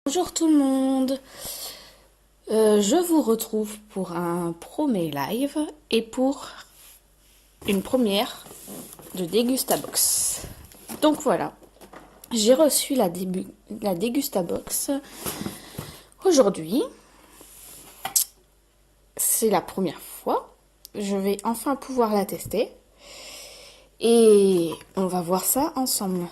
Bonjour tout le monde, je vous retrouve pour un premier live et pour une première de Dégustabox. Donc voilà, j'ai reçu la Dégustabox aujourd'hui. C'est la première fois, je vais enfin pouvoir la tester et on va voir ça ensemble.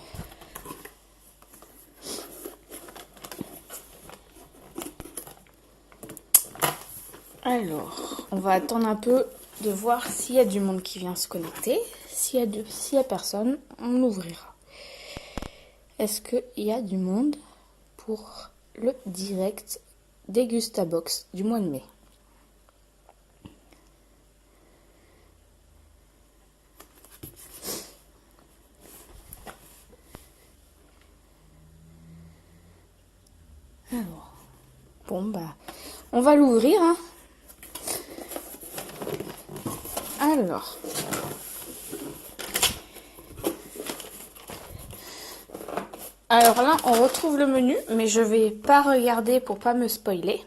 Alors, on va attendre un peu de voir s'il y a du monde qui vient se connecter. S'il y a personne, on ouvrira. Est-ce qu'il y a du monde pour le direct Dégustabox du mois de mai? Alors, bon bah, on va l'ouvrir, hein. Alors là, on retrouve le menu, mais je vais pas regarder pour pas me spoiler.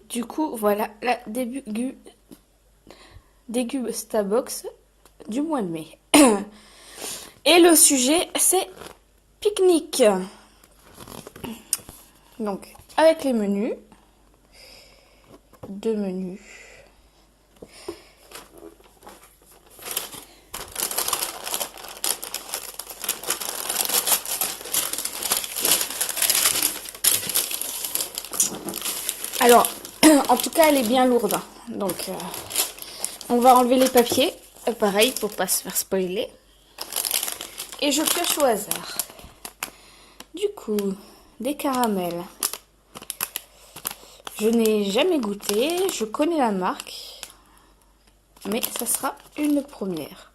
Du coup, voilà la Dégustabox du mois de mai. Et le sujet, c'est pique-nique. Donc, avec les menus, 2 menus. Alors, en tout cas, elle est bien lourde. Donc, on va enlever les papiers. Pareil, pour pas se faire spoiler. Et je pioche au hasard. Du coup, des caramels. Je n'ai jamais goûté. Je connais la marque. Mais ça sera une première.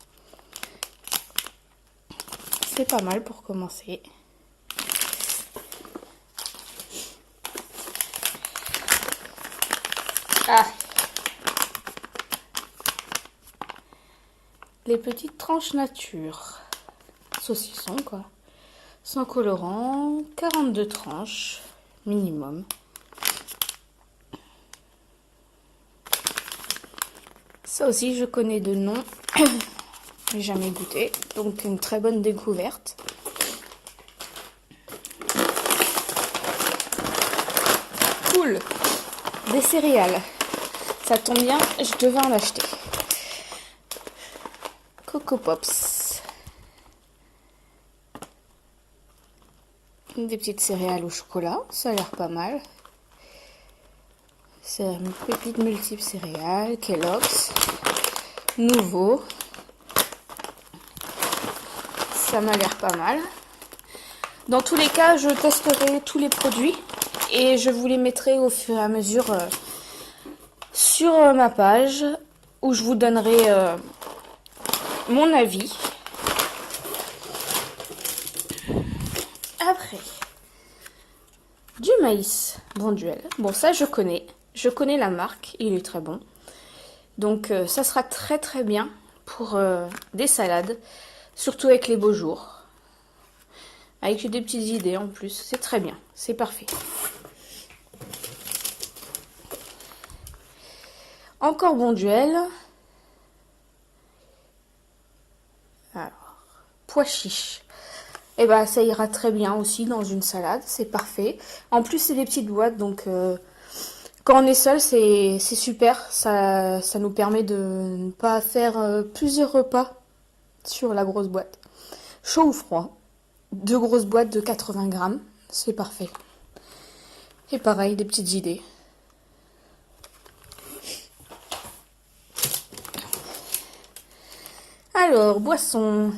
C'est pas mal pour commencer. Ah, les petites tranches nature. Saucisson, quoi. Sans colorant, 42 tranches minimum. Ça aussi, je connais de nom. J'ai jamais goûté. Donc, une très bonne découverte. Cool. Des céréales. Ça tombe bien, je devais en acheter. Coco Pops. Des petites céréales au chocolat. Ça a l'air pas mal. C'est une pépite multiple céréales. Kellogg's. Nouveau. Ça m'a l'air pas mal. Dans tous les cas, je testerai tous les produits. Et je vous les mettrai au fur et à mesure sur ma page où je vous donnerai mon avis. Après, du maïs Bonduelle. Bon, ça je connais. Je connais la marque, il est très bon. Donc ça sera très très bien pour des salades, surtout avec les beaux jours. Avec des petites idées en plus, c'est très bien, c'est parfait. Encore Bonduelle. Alors, pois chiches. Et bah ça ira très bien aussi dans une salade, c'est parfait. En plus c'est des petites boîtes, donc quand on est seul c'est super. Ça nous permet de ne pas faire plusieurs repas sur la grosse boîte. Chaud ou froid. 2 grosses boîtes de 80 grammes, c'est parfait. Et pareil, des petites idées. Alors, boisson.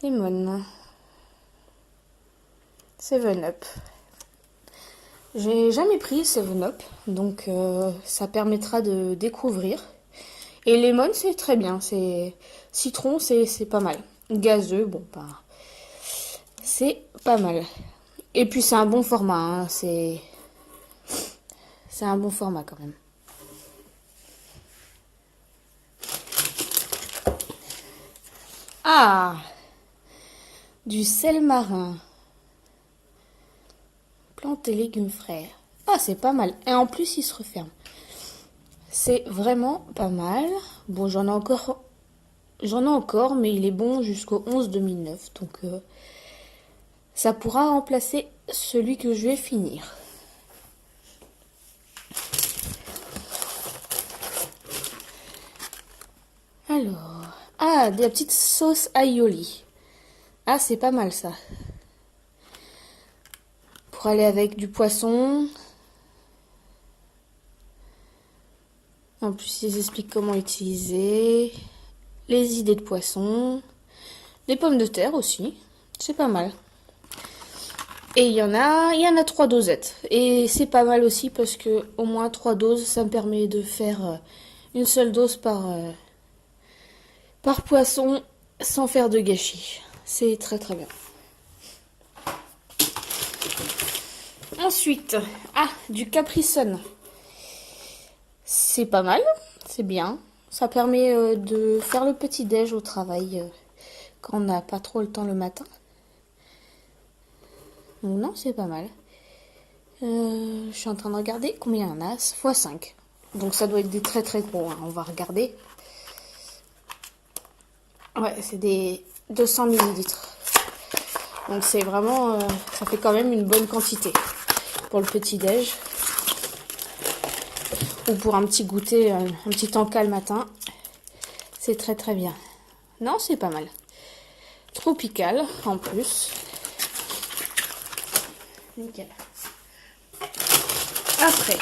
Lemon. 7-Up. J'ai jamais pris 7-Up, donc ça permettra de découvrir. Et lemon, c'est très bien. C'est citron, c'est pas mal. Gazeux, bon, pas. C'est pas mal. Et puis c'est un bon format. Hein. C'est un bon format quand même. Ah, du sel marin. Plantes et légumes frais. Ah, c'est pas mal. Et en plus, il se referme. C'est vraiment pas mal. Bon, j'en ai encore, mais il est bon jusqu'au 11 2009. Donc, ça pourra remplacer celui que je vais finir. Alors, ah, de la petite sauce aioli. Ah, c'est pas mal ça. Pour aller avec du poisson. En plus, ils expliquent comment utiliser. Les idées de poisson. Des pommes de terre aussi. C'est pas mal. Et il y en a 3 dosettes. Et c'est pas mal aussi parce que au moins 3 doses, ça me permet de faire une seule dose par poisson sans faire de gâchis. C'est très très bien. Ensuite, du Capri Sun. C'est pas mal, c'est bien. Ça permet de faire le petit déj au travail quand on n'a pas trop le temps le matin. Donc non, c'est pas mal. Je suis en train de regarder combien il y en a. x 5. Donc ça doit être des très très gros. Hein. On va regarder. Ouais, c'est des 200 millilitres. Donc c'est vraiment... ça fait quand même une bonne quantité. Pour le petit déj. Ou pour un petit goûter, un petit encas le matin. C'est très très bien. Non, c'est pas mal. Tropical en plus. Nickel. Après.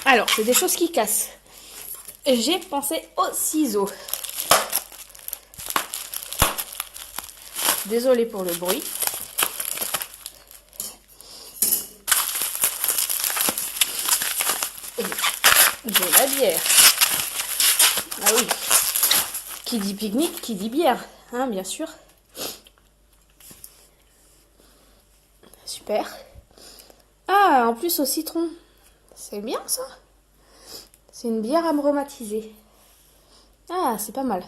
Alors, c'est des choses qui cassent. J'ai pensé aux ciseaux. Désolée pour le bruit. Et de la bière. Ah oui. Qui dit pique-nique, qui dit bière, hein, bien sûr. Super. Ah, en plus au citron. C'est bien ça. C'est une bière aromatisée. Ah, c'est pas mal.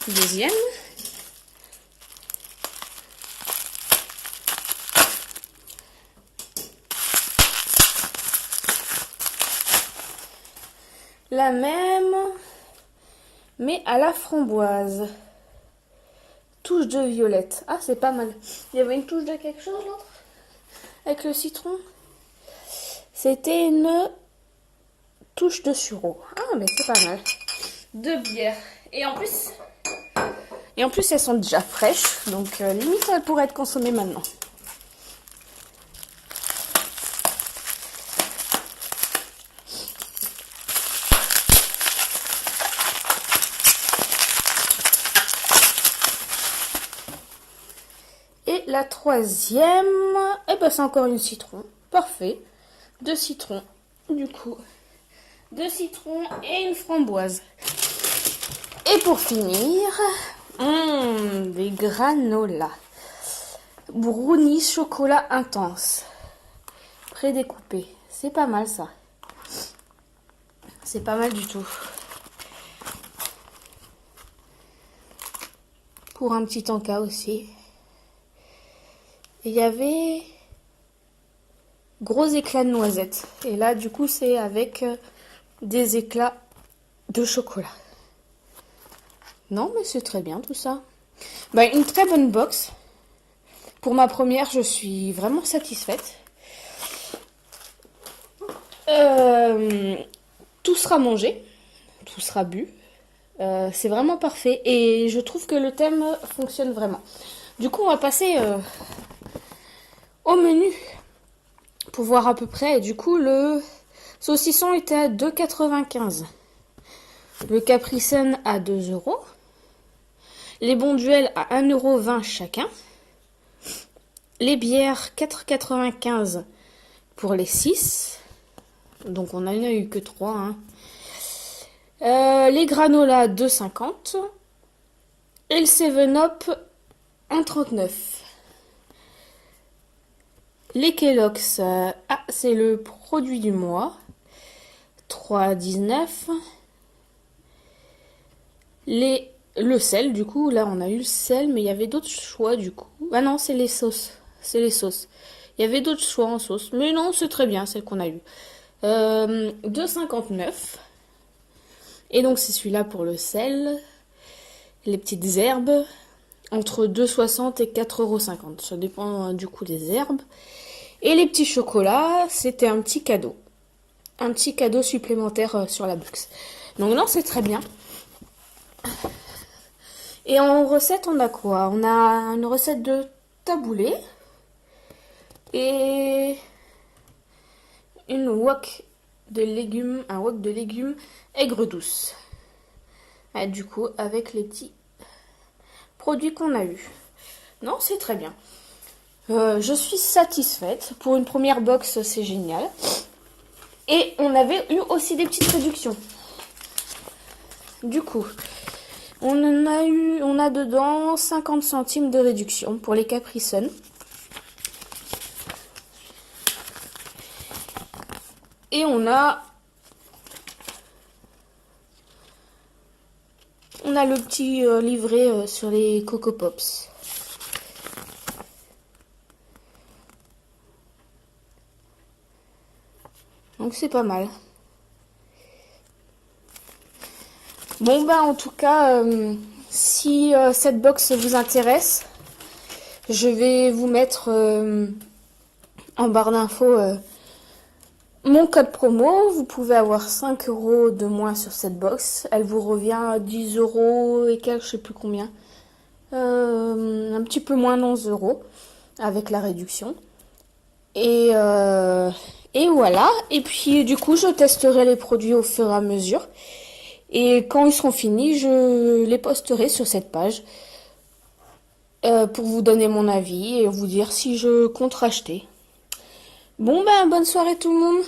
Deuxième. La même, mais à la framboise. Touche de violette. Ah, c'est pas mal. Il y avait une touche de quelque chose l'autre avec le citron. C'était une touche de sureau. Ah, mais c'est pas mal. Deux bières. Et en plus, elles sont déjà fraîches. Donc, limite, elles pourraient être consommées maintenant. Et la troisième, eh ben, c'est encore une citron. Parfait. 2 citrons. Du coup, 2 citrons et une framboise. Et pour finir, des granolas. Brownie chocolat intense. Prédécoupé. C'est pas mal ça. C'est pas mal du tout. Pour un petit encas aussi. Et il y avait gros éclats de noisettes. Et là, du coup, c'est avec des éclats de chocolat. Non, mais c'est très bien tout ça. Bah, une très bonne box. Pour ma première, je suis vraiment satisfaite. Tout sera mangé, tout sera bu. C'est vraiment parfait. Et je trouve que le thème fonctionne vraiment. Du coup, on va passer au menu pour voir à peu près. Et du coup, le saucisson était à 2,95 €. Le Capri Sun à 2 €. Les Bonduelles à 1,20 € chacun. Les bières 4,95 € pour les 6. Donc on n'en a eu que 3. Hein. Les granolas 2,50 €. Et le 7-Up 1,39 €. Les Kellogg's, c'est le produit du mois. 3,19 €. Le sel, du coup, là on a eu le sel, mais il y avait d'autres choix du coup. Ah non, c'est les sauces. C'est les sauces. Il y avait d'autres choix en sauce, mais non, c'est très bien celle qu'on a eue. 2,59 €. Et donc c'est celui-là pour le sel. Les petites herbes, entre 2,60 € et 4,50 €. Ça dépend du coup des herbes. Et les petits chocolats, c'était un petit cadeau. Un petit cadeau supplémentaire sur la box. Donc non, c'est très bien. Et en recette, on a quoi? On a une recette de taboulé et une wok de légumes, un wok de légumes aigre douce. Et du coup, avec les petits produits qu'on a eu. Non, c'est très bien. Je suis satisfaite. Pour une première box, c'est génial. Et on avait eu aussi des petites réductions. Du coup, on a dedans 50 centimes de réduction pour les Capri Sun. Et on a le petit livret sur les Coco Pops. Donc c'est pas mal. Bon bah en tout cas, si cette box vous intéresse, je vais vous mettre en barre d'infos mon code promo. Vous pouvez avoir 5 € de moins sur cette box. Elle vous revient à 10 € et quelques, je sais plus combien. Un petit peu moins d'11 € avec la réduction. Et voilà. Et puis du coup, je testerai les produits au fur et à mesure. Et quand ils seront finis, je les posterai sur cette page pour vous donner mon avis et vous dire si je compte racheter. Bon ben, bonne soirée tout le monde.